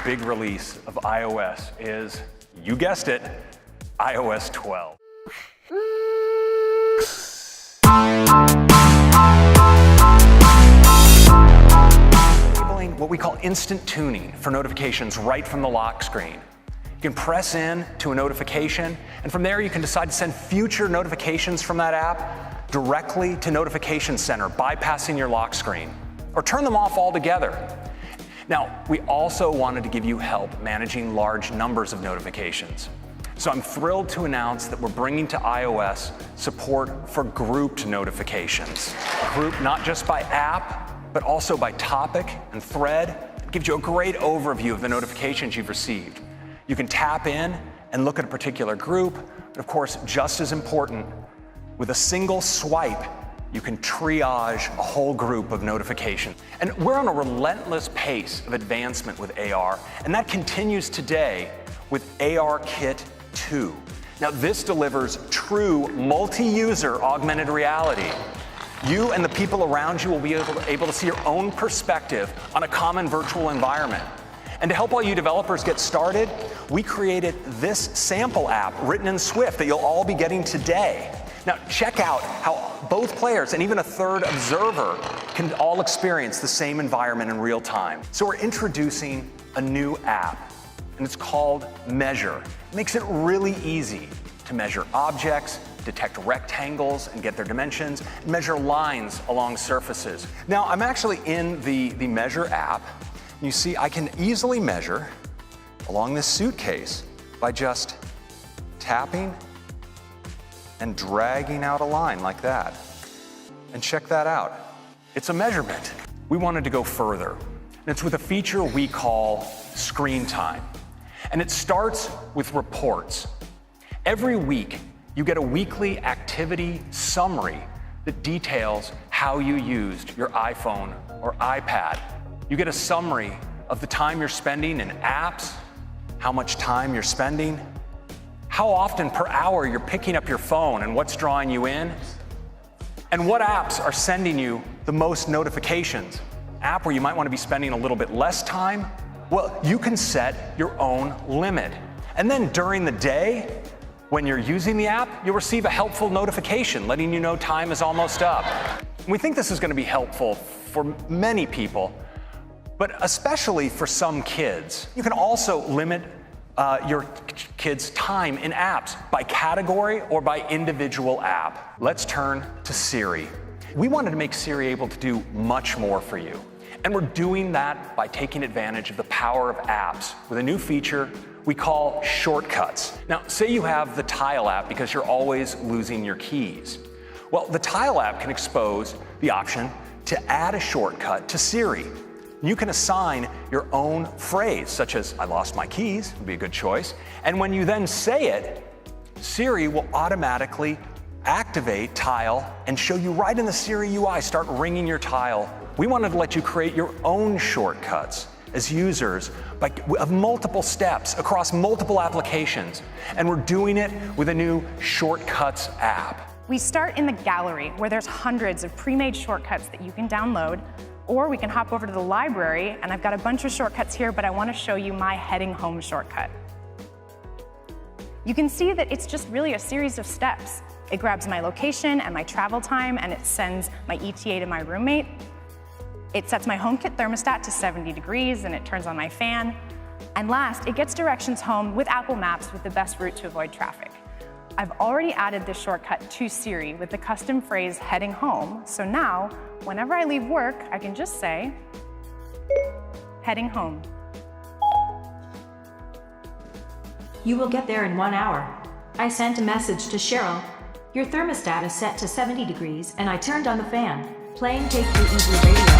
big release of iOS is, you guessed it, iOS 12. Enabling what we call instant tuning for notifications right from the lock screen. You can press in to a notification, and from there you can decide to send future notifications from that app directly to Notification Center, bypassing your lock screen, or turn them off altogether. Now, we also wanted to give you help managing large numbers of notifications. So I'm thrilled to announce that we're bringing to iOS support for grouped notifications. Grouped not just by app, but also by topic and thread. It gives you a great overview of the notifications you've received. You can tap in and look at a particular group, but of course, just as important, with a single swipe, you can triage a whole group of notifications. And we're on a relentless pace of advancement with AR, and that continues today with ARKit 2. Now, this delivers true multi-user augmented reality. You and the people around you will be able to see your own perspective on a common virtual environment. And to help all you developers get started, we created this sample app written in Swift that you'll all be getting today. Now, check out how both players and even a third observer can all experience the same environment in real time. So we're introducing a new app, and it's called Measure. It makes it really easy to measure objects, detect rectangles and get their dimensions, and measure lines along surfaces. Now, I'm actually in the Measure app. You see, I can easily measure along this suitcase by just tapping and dragging out a line like that. And check that out. It's a measurement. We wanted to go further. And it's with a feature we call Screen Time. And it starts with reports. Every week, you get a weekly activity summary that details how you used your iPhone or iPad. You get a summary of the time you're spending in apps, how much time you're spending, how often per hour you're picking up your phone and what's drawing you in, and what apps are sending you the most notifications. App where you might want to be spending a little bit less time, well, you can set your own limit. And then during the day, when you're using the app, you'll receive a helpful notification letting you know time is almost up. And we think this is going to be helpful for many people, but especially for some kids. You can also limit your kids' time in apps by category or by individual app. Let's turn to Siri. We wanted to make Siri able to do much more for you. And we're doing that by taking advantage of the power of apps with a new feature we call shortcuts. Now, say you have the Tile app because you're always losing your keys. Well, the Tile app can expose the option to add a shortcut to Siri. You can assign your own phrase, such as, I lost my keys, would be a good choice. And when you then say it, Siri will automatically activate Tile and show you right in the Siri UI, start ringing your Tile. We wanted to let you create your own shortcuts as users of multiple steps across multiple applications. And we're doing it with a new Shortcuts app. We start in the gallery, where there's hundreds of pre-made shortcuts that you can download, or we can hop over to the library, and I've got a bunch of shortcuts here, but I want to show you my heading home shortcut. You can see that it's just really a series of steps. It grabs my location and my travel time, and it sends my ETA to my roommate. It sets my HomeKit thermostat to 70 degrees, and it turns on my fan. And last, it gets directions home with Apple Maps with the best route to avoid traffic. I've already added this shortcut to Siri with the custom phrase heading home, so now, whenever I leave work, I can just say, heading home. You will get there in 1 hour. I sent a message to Cheryl. Your thermostat is set to 70 degrees and I turned on the fan, playing Take You Easy Radio.